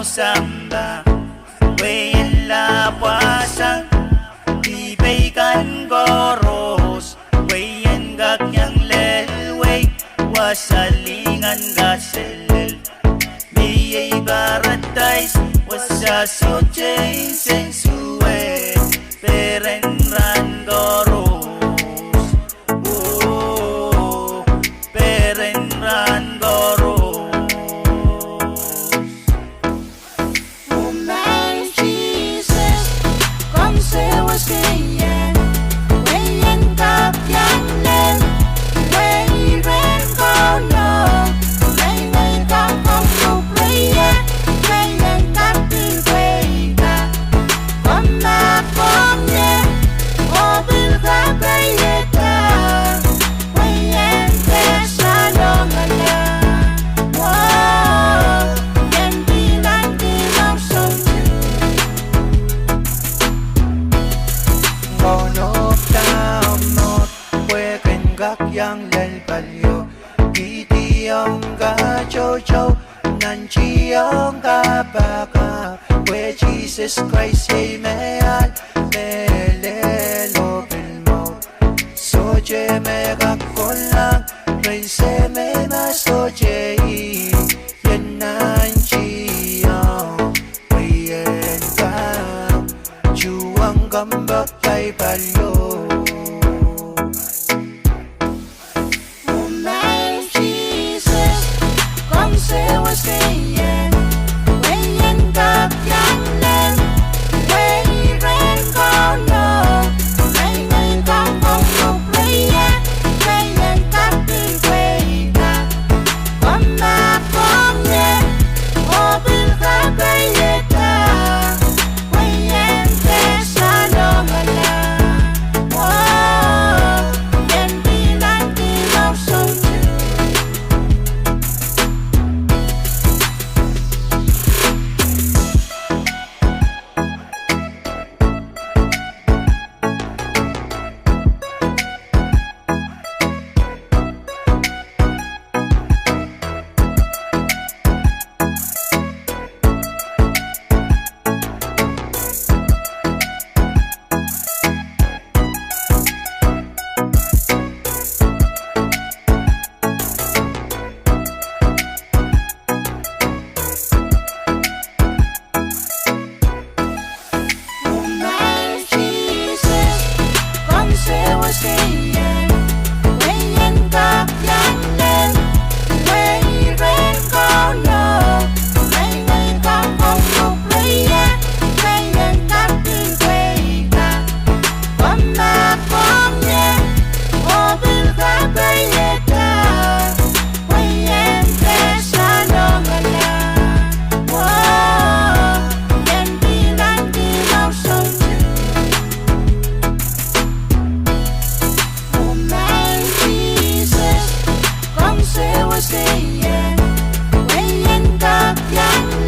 samba Wayan lapasang Ibaikan goros Wayan gakyang lelway Wasalingan gasel Miyay baratais Wasasyoche insensue Peren ran goros Peren ran goros Yang lel palyo Kitiyong ka chow chow Nanchiyong ka baka We Jesus Christ yay meyal Melelo pilmo Soche me kakolang Prince me na soche Yan nanchiyong Wayan ka Chuang kambak kay palyo Wayan kap yang